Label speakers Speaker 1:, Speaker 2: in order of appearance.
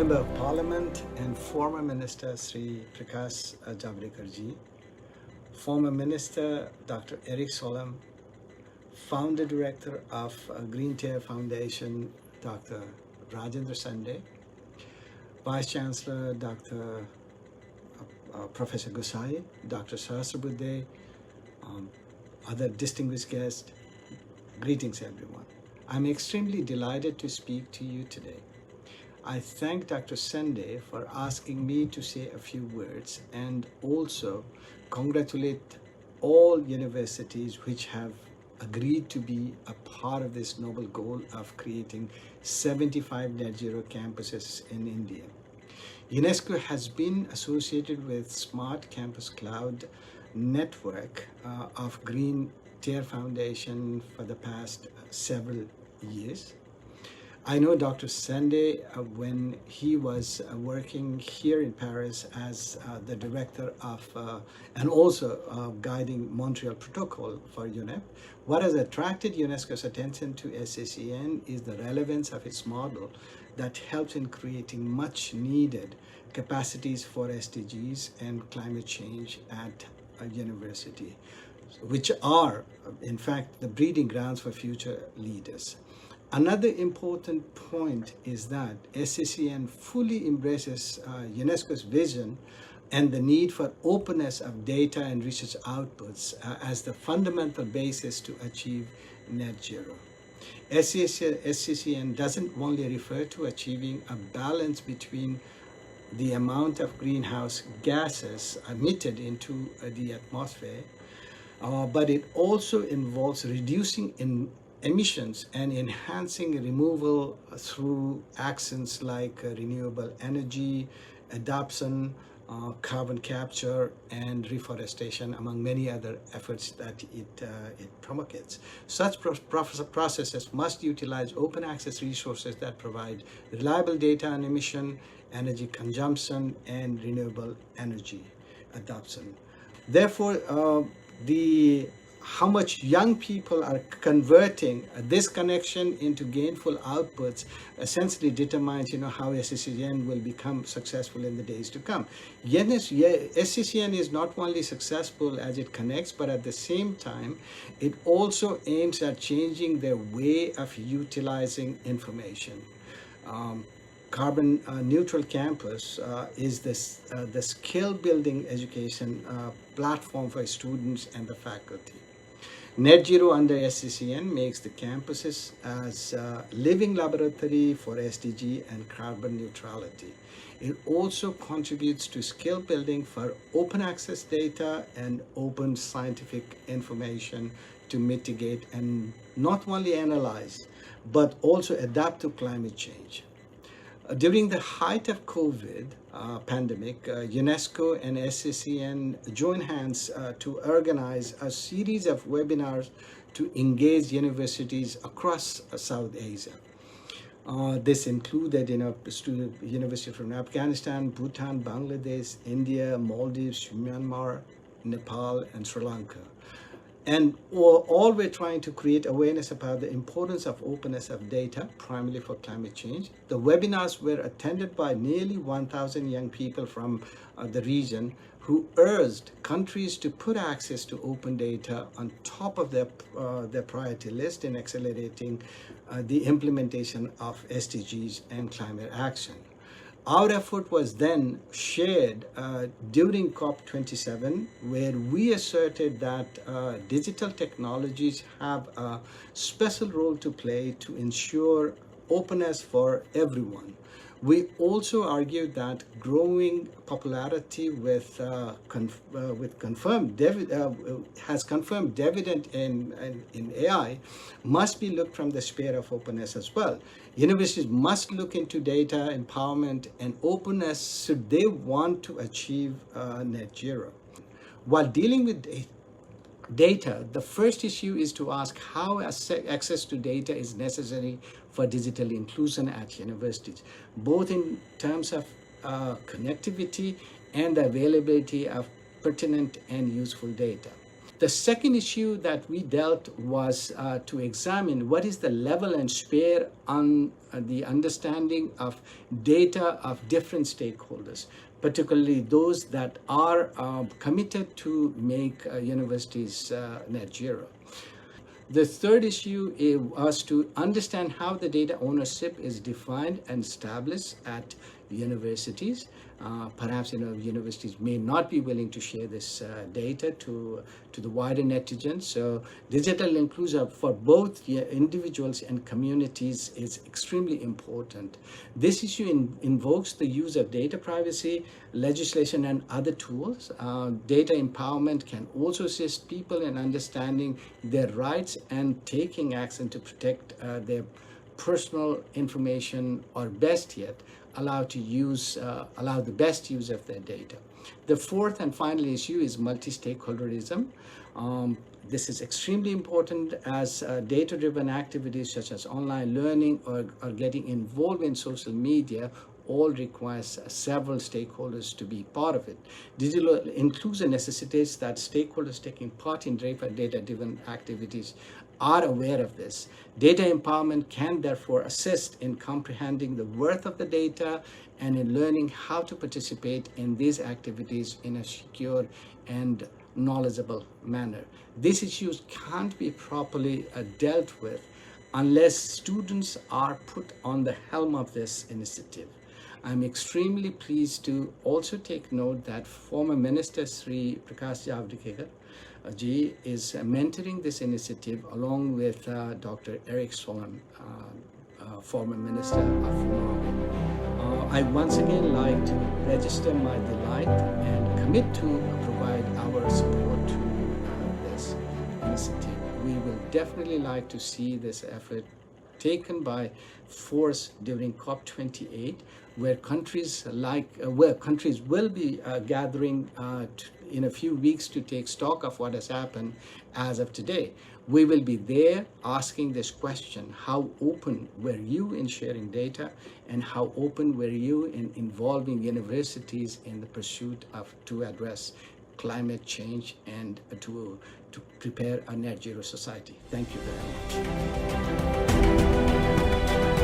Speaker 1: Member of Parliament and former Minister Sri Prakash Javadekar ji, former Minister Dr. Eric Solem, founder director of Green Tier Foundation Dr. Rajendra Sande, Vice Chancellor Dr. Professor Gusai, Dr. Sahasrabuddhe, other distinguished guests, greetings everyone. I'm extremely delighted to speak to you today. I thank Dr. Sande for asking me to say a few words and also congratulate all universities which have agreed to be a part of this noble goal of creating 75 net zero campuses in India. UNESCO has been associated with Smart Campus Cloud network of Green Tier Foundation for the past several years. I know Dr. Sande when he was working here in Paris as the director of and also guiding Montreal Protocol for UNEP. What has attracted UNESCO's attention to SCCN is the relevance of its model that helps in creating much needed capacities for SDGs and climate change at a university, which are in fact the breeding grounds for future leaders. Another important point is that SCCN fully embraces UNESCO's vision and the need for openness of data and research outputs as the fundamental basis to achieve net zero. SCCN doesn't only refer to achieving a balance between the amount of greenhouse gases emitted into the atmosphere, but it also involves reducing emissions and enhancing removal through actions like renewable energy, adoption, carbon capture, and reforestation, among many other efforts that it promulgates. Such processes must utilize open access resources that provide reliable data on emission, energy consumption, and renewable energy adoption. Therefore, how much young people are converting this connection into gainful outputs essentially determines, how SCCN will become successful in the days to come. SCCN is not only successful as it connects, but at the same time, it also aims at changing their way of utilizing information. Carbon Neutral Campus is the skill building education platform for students and the faculty. Net Zero under SCCN makes the campuses as a living laboratory for SDG and carbon neutrality. It also contributes to skill building for open access data and open scientific information to mitigate and not only analyze, but also adapt to climate change. During the height of COVID pandemic, UNESCO and SCCN joined hands to organize a series of webinars to engage universities across South Asia. This included universities from Afghanistan, Bhutan, Bangladesh, India, Maldives, Myanmar, Nepal, and Sri Lanka. And all we're trying to create awareness about the importance of openness of data, primarily for climate change. The webinars were attended by nearly 1,000 young people from the region who urged countries to put access to open data on top of their priority list in accelerating the implementation of SDGs and climate action. Our effort was then shared during COP27, where we asserted that digital technologies have a special role to play to ensure openness for everyone. We also argued that growing popularity has confirmed dividend in AI must be looked from the sphere of openness as well. Universities must look into data empowerment and openness should they want to achieve net zero. While dealing with data, the first issue is to ask how access to data is necessary for digital inclusion at universities, both in terms of connectivity and the availability of pertinent and useful data. The second issue that we dealt was to examine what is the level and sphere on the understanding of data of different stakeholders, particularly those that are committed to make universities net zero. The third issue was to understand how the data ownership is defined and established at universities. Perhaps universities may not be willing to share this data to the wider netizens. So digital inclusion for both individuals and communities is extremely important. This issue invokes the use of data privacy legislation and other tools. Data empowerment can also assist people in understanding their rights and taking action to protect their personal information, or best yet, allow the best use of their data. The fourth and final issue is multi-stakeholderism. This is extremely important as data-driven activities such as online learning or getting involved in social media all requires several stakeholders to be part of it. Digital inclusion necessitates that stakeholders taking part in data-driven activities are aware of this. Data empowerment can therefore assist in comprehending the worth of the data and in learning how to participate in these activities in a secure and knowledgeable manner. These issues can't be properly dealt with unless students are put on the helm of this initiative. I'm extremely pleased to also take note that former Minister Sri Prakash Javadekar Ji is mentoring this initiative along with Dr. Eric Solon, former Minister of Norway. I once again like to register my delight and commit to provide our support to this initiative. We will definitely like to see this effort taken by force during COP28, where countries will be gathering in a few weeks to take stock of what has happened as of today. We will be there asking this question: how open were you in sharing data, and how open were you in involving universities in the pursuit to address climate change and to prepare a net zero society? Thank you very much.